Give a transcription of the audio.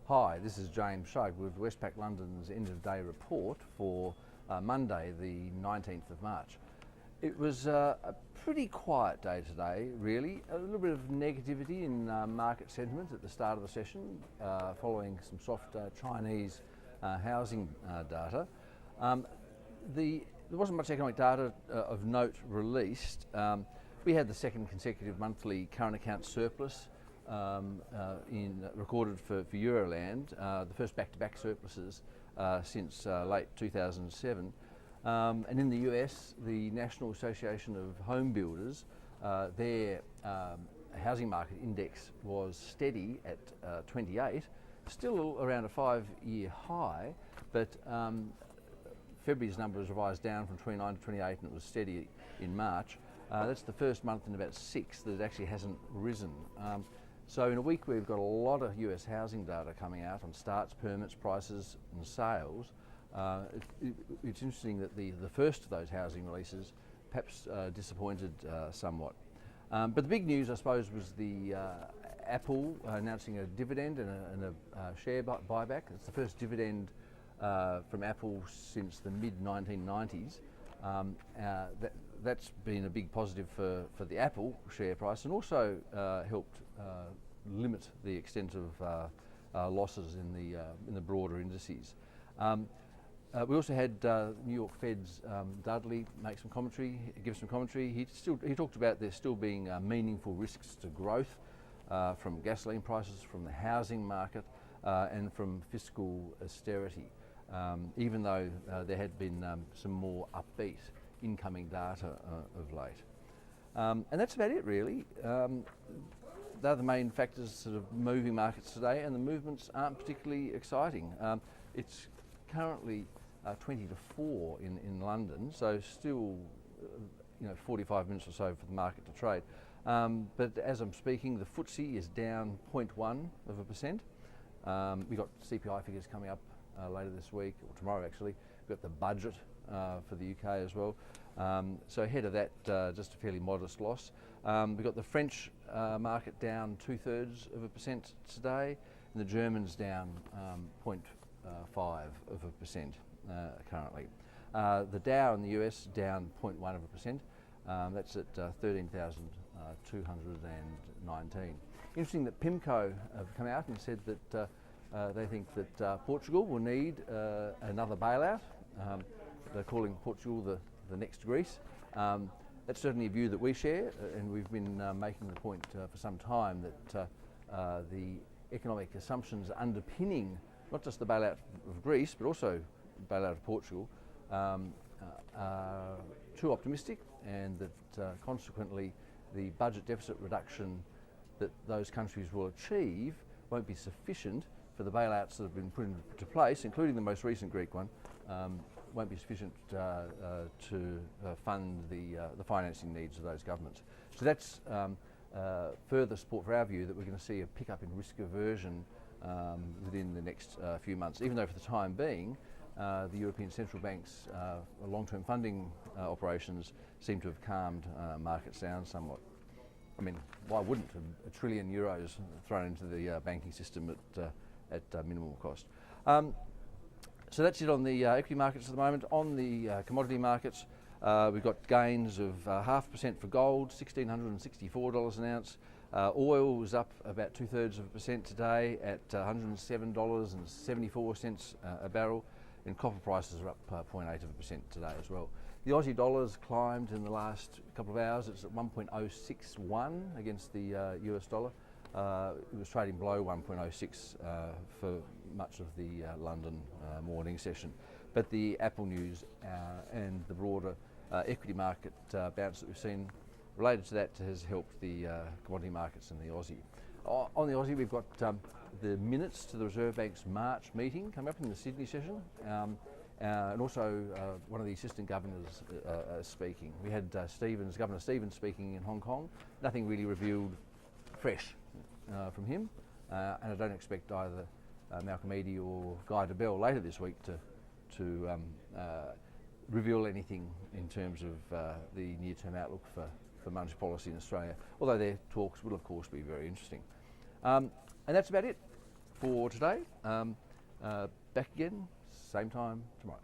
Hi, this is James Shug with Westpac London's end of day report for Monday the 19th of March. It was a pretty quiet day today, really. A little bit of negativity in market sentiment at the start of the session following some soft Chinese housing data. There wasn't much economic data of note released. We had the second consecutive monthly current account surplus recorded for Euroland, the first back-to-back surpluses since late 2007. And in the US, the National Association of Home Builders, their housing market index was steady at 28, still around a 5-year high, but February's number was revised down from 29 to 28 and it was steady in March. That's the first month in about 6 that it actually hasn't risen. So in a week where we've got a lot of US housing data coming out on starts, permits, prices and sales, it's interesting that the first of those housing releases perhaps disappointed somewhat. But the big news, I suppose, was the Apple announcing a dividend and a share buyback. It's the first dividend from Apple since the mid-1990s. That's been a big positive for the Apple share price and also helped limit the extent of losses in the broader indices. We also had New York Fed's Dudley give some commentary. He talked about there still being meaningful risks to growth from gasoline prices, from the housing market, and from fiscal austerity, even though there had been some more upbeat incoming data of late. And that's about it, really. They're the main factors sort of moving markets today, and the movements aren't particularly exciting. It's currently 20 to 4 in London, so still 45 minutes or so for the market to trade. But as I'm speaking, the FTSE is down 0.1%. We've got CPI figures coming up later this week, or tomorrow actually. We've got the budget for the UK as well. So ahead of that, just a fairly modest loss. We've got the French market down 0.2% today, and the Germans down 0.5% currently. The Dow in the US down 0.1%. That's at 13,219. Interesting that PIMCO have come out and said that they think that Portugal will need another bailout. They're calling Portugal the next Greece. That's certainly a view that we share, and we've been making the point for some time that the economic assumptions underpinning not just the bailout of Greece, but also the bailout of Portugal, are too optimistic, and that consequently the budget deficit reduction that those countries will achieve won't be sufficient for the bailouts that have been put into place, including the most recent Greek one, won't be sufficient to fund the financing needs of those governments. So that's further support for our view that we're going to see a pickup in risk aversion within the next few months, even though for the time being the European Central Bank's long-term funding operations seem to have calmed markets down somewhat. I mean, why wouldn't a trillion euros thrown into the banking system at minimal cost? So that's it on the equity markets at the moment. On the commodity markets, we've got gains of 0.5% for gold, $1,664 an ounce. Oil was up about 0.2% today at $107.74 a barrel, and copper prices are up 0.8% today as well. The Aussie dollar's climbed in the last couple of hours. It's at 1.061 against the US dollar. It was trading below 1.06 for much of the London morning session. But the Apple news and the broader equity market bounce that we've seen related to that has helped the commodity markets and the Aussie. On the Aussie, we've got the minutes to the Reserve Bank's March meeting coming up in the Sydney session, and also one of the assistant governors speaking. We had Governor Stevens speaking in Hong Kong. Nothing really revealed fresh from him, and I don't expect either Malcolm Eadie or Guy Debelle later this week to reveal anything in terms of the near-term outlook for monetary policy in Australia, although their talks will of course be very interesting. And that's about it for today. Back again, same time tomorrow.